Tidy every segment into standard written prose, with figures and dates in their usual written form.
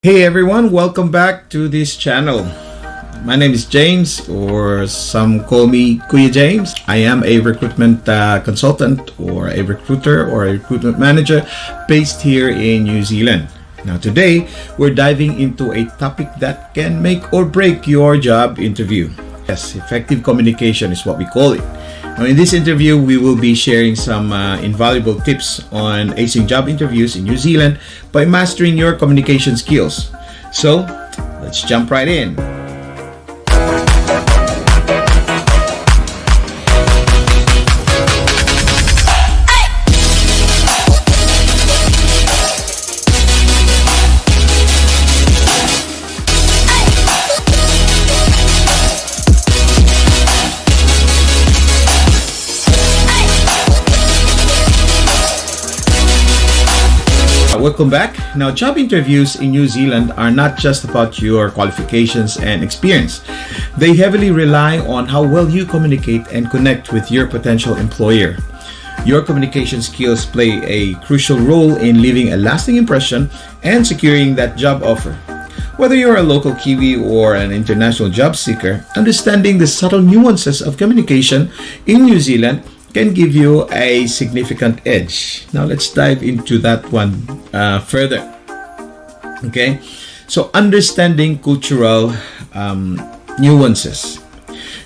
Hey everyone, welcome back to this channel. My name is James, or some call me Kuya James. I am a recruitment consultant, or a recruiter, or a recruitment manager based here in New Zealand. Now today, we're diving into a topic that can make or break your job interview. Yes, effective communication is what we call it. Now in this interview, we will be sharing some invaluable tips on acing job interviews in New Zealand by mastering your communication skills. So, let's jump right in. Welcome back. Now, job interviews in New Zealand are not just about your qualifications and experience. They heavily rely on how well you communicate and connect with your potential employer. Your communication skills play a crucial role in leaving a lasting impression and securing that job offer. Whether you're a local Kiwi or an international job seeker, understanding the subtle nuances of communication in New Zealand can give you a significant edge. Now let's dive into that one further. Okay, so understanding cultural nuances.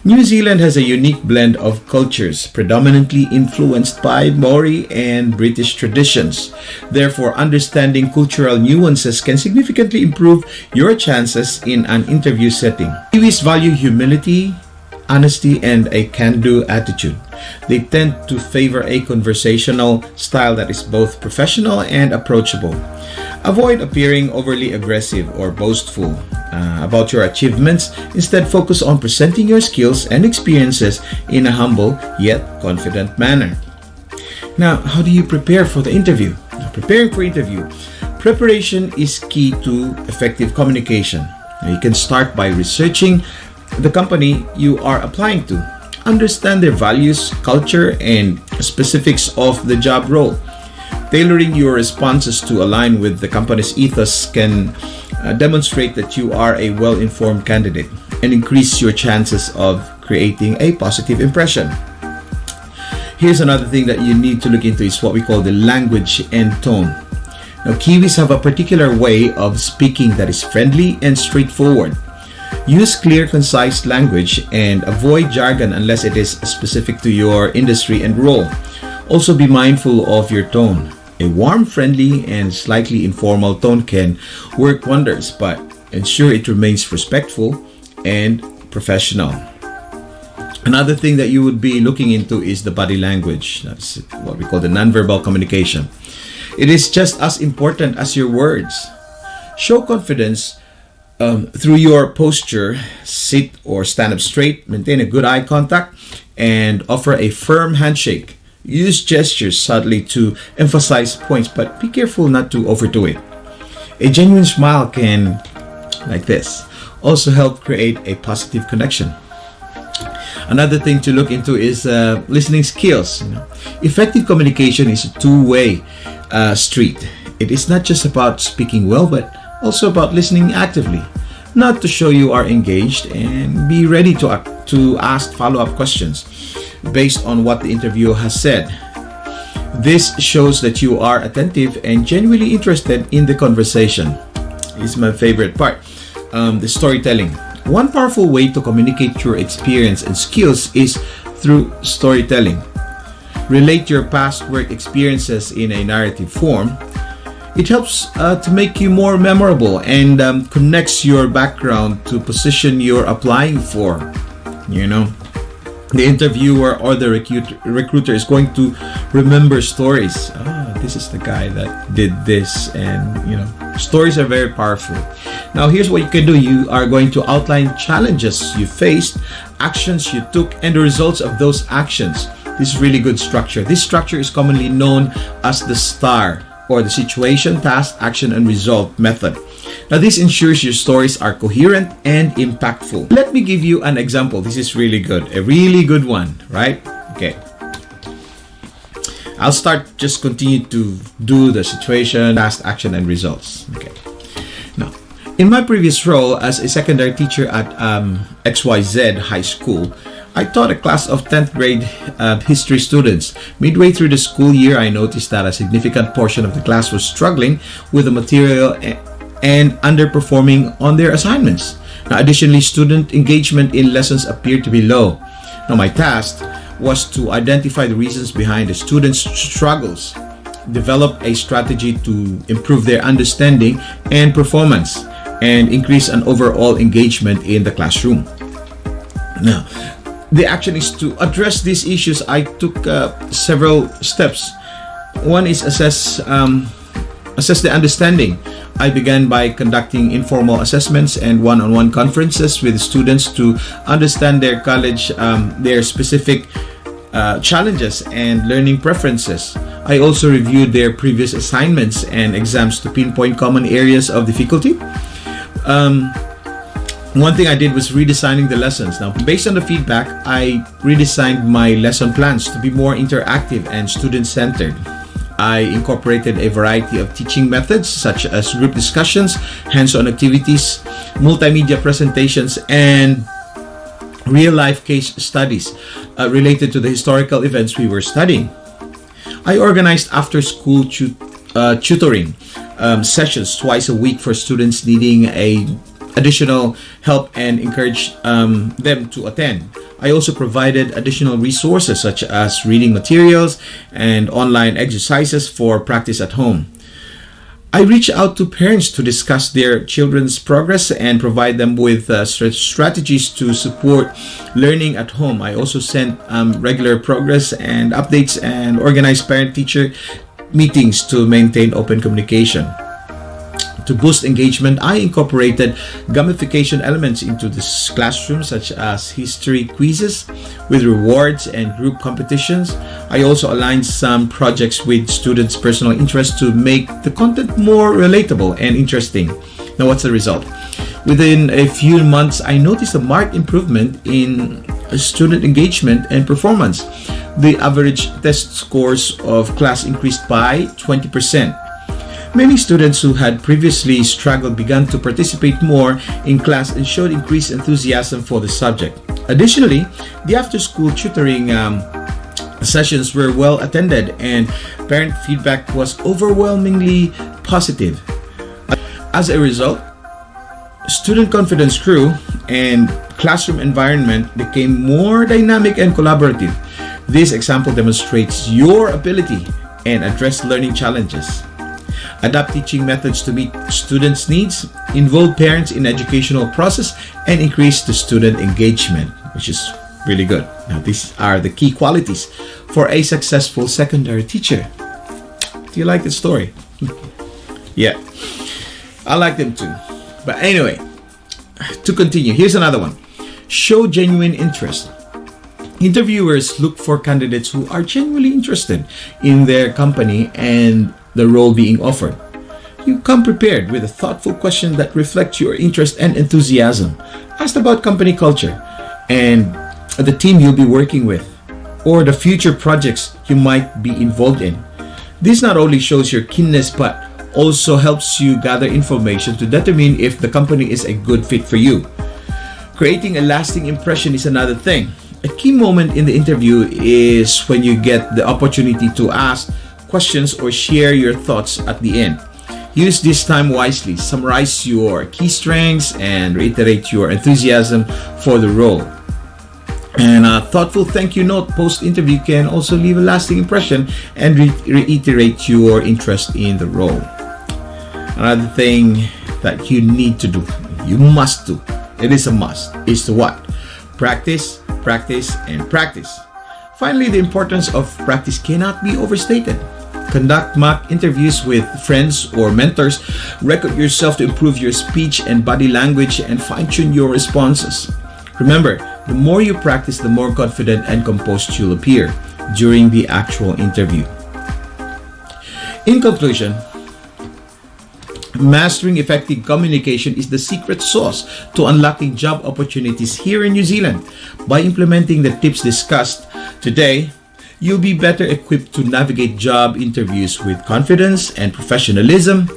New Zealand has a unique blend of cultures, predominantly influenced by Maori and British traditions. Therefore, understanding cultural nuances can significantly improve your chances in an interview setting. Kiwis value humility, honesty, and a can-do attitude. They tend to favor a conversational style that is both professional and approachable. Avoid appearing overly aggressive or boastful about your achievements. Instead, focus on presenting your skills and experiences in a humble yet confident manner. Now, how do you prepare for the interview? Preparing for interview. Preparation is key to effective communication. You can start by researching the company you are applying to. Understand their values, culture, and specifics of the job role. Tailoring your responses to align with the company's ethos can demonstrate that you are a well-informed candidate and increase your chances of creating a positive impression. Here's another thing that you need to look into is what we call the language and tone. Now, Kiwis have a particular way of speaking that is friendly and straightforward. Use clear, concise language and avoid jargon unless it is specific to your industry and role. Also, be mindful of your tone. A warm, friendly, and slightly informal tone can work wonders, but ensure it remains respectful and professional. Another thing that you would be looking into is the body language. That's what we call the nonverbal communication. It is just as important as your words. Show confidence through your posture. Sit or stand up straight, maintain a good eye contact, and offer a firm handshake. Use gestures subtly to emphasize points, but be careful not to overdo it. A genuine smile can, like this, also help create a positive connection. Another thing to look into is listening skills. Effective communication is a two-way street. It is not just about speaking well, but also about listening actively, not to show you are engaged, and be ready to ask follow-up questions based on what the interviewer has said. This shows that you are attentive and genuinely interested in the conversation. This is my favorite part, the storytelling. One powerful way to communicate your experience and skills is through storytelling. Relate your past work experiences in a narrative form. It helps to make you more memorable and connects your background to position you're applying for. The interviewer or the recruiter is going to remember stories. Oh, this is the guy that did this, and stories are very powerful. Now, here's what you can do. You are going to outline challenges you faced, actions you took, and the results of those actions. This is really good structure. This structure is commonly known as the STAR, or the situation, task, action, and result method. Now, this ensures your stories are coherent and impactful. Let me give you an example. This is really good, a really good one, right? Okay. I'll continue to do the situation, task, action, and results. Okay. Now, In my previous role as a secondary teacher at XYZ High School, I taught a class of 10th grade history students. Midway through the school year, I noticed that a significant portion of the class was struggling with the material and underperforming on their assignments. Now, additionally, student engagement in lessons appeared to be low. Now, my task was to identify the reasons behind the students' struggles, develop a strategy to improve their understanding and performance, and increase an overall engagement in the classroom. Now, the action is to address these issues. I took several steps. One is assess the understanding. I began by conducting informal assessments and one-on-one conferences with students to understand their college, their specific challenges and learning preferences. I also reviewed their previous assignments and exams to pinpoint common areas of difficulty. One thing I did was redesigning the lessons. Now, based on the feedback, I redesigned my lesson plans to be more interactive and student-centered. I incorporated a variety of teaching methods such as group discussions, hands-on activities, multimedia presentations, and real-life case studies related to the historical events we were studying. I organized after-school tutoring sessions twice a week for students needing additional help and encouraged them to attend. I also provided additional resources such as reading materials and online exercises for practice at home. I reached out to parents to discuss their children's progress and provide them with strategies to support learning at home. I also sent regular progress and updates and organized parent-teacher meetings to maintain open communication. To boost engagement, I incorporated gamification elements into this classroom, such as history quizzes with rewards and group competitions. I also aligned some projects with students' personal interests to make the content more relatable and interesting. Now, what's the result? Within a few months, I noticed a marked improvement in student engagement and performance. The average test scores of class increased by 20%. Many students who had previously struggled began to participate more in class and showed increased enthusiasm for the subject. Additionally, the after-school tutoring sessions were well attended and parent feedback was overwhelmingly positive. As a result, student confidence grew and classroom environment became more dynamic and collaborative. This example demonstrates your ability and address learning challenges. Adapt teaching methods to meet students' needs, involve parents in educational process, and increase the student engagement, which is really good. Now, these are the key qualities for a successful secondary teacher. Do you like the story? Yeah, I like them too. But anyway, to continue, here's another one. Show genuine interest. Interviewers look for candidates who are genuinely interested in their company and the role being offered. You come prepared with a thoughtful question that reflects your interest and enthusiasm. Ask about company culture and the team you'll be working with, or the future projects you might be involved in. This not only shows your keenness but also helps you gather information to determine if the company is a good fit for you. Creating a lasting impression is another thing. A key moment in the interview is when you get the opportunity to ask questions or share your thoughts at the end. Use this time wisely, summarize your key strengths, and reiterate your enthusiasm for the role. And a thoughtful thank you note post-interview can also leave a lasting impression and reiterate your interest in the role. Another thing that you need to do, you must do, it is a must, is to what? Practice, practice, and practice. Finally, the importance of practice cannot be overstated. Conduct mock interviews with friends or mentors. Record yourself to improve your speech and body language and fine-tune your responses. Remember, the more you practice, the more confident and composed you'll appear during the actual interview. In conclusion, mastering effective communication is the secret sauce to unlocking job opportunities here in New Zealand. By implementing the tips discussed today, you'll be better equipped to navigate job interviews with confidence and professionalism.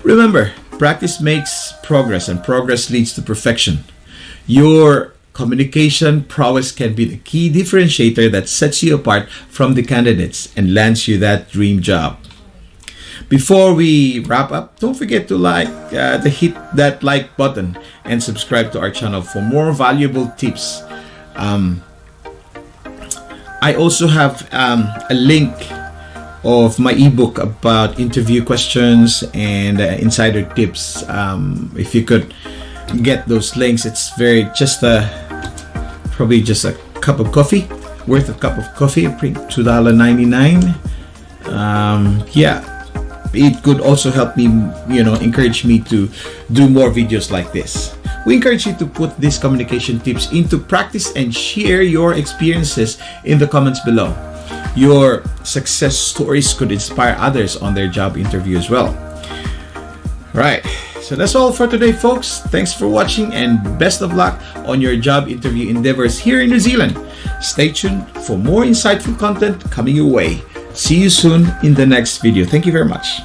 Remember, Practice makes progress, and progress leads to perfection. Your communication prowess can be the key differentiator that sets you apart from the candidates and lands you that dream job. Before we wrap up, don't forget to hit that like button and subscribe to our channel for more valuable tips. I also have a link of my ebook about interview questions and insider tips. If you could get those links, it's probably just a cup of coffee, worth a cup of coffee, $2.99. Yeah, it could also help me, encourage me to do more videos like this. We encourage you to put these communication tips into practice and share your experiences in the comments below. Your success stories could inspire others on their job interview as well. Right, so that's all for today, folks. Thanks for watching and best of luck on your job interview endeavors here in New Zealand. Stay tuned for more insightful content coming your way. See you soon in the next video. Thank you very much.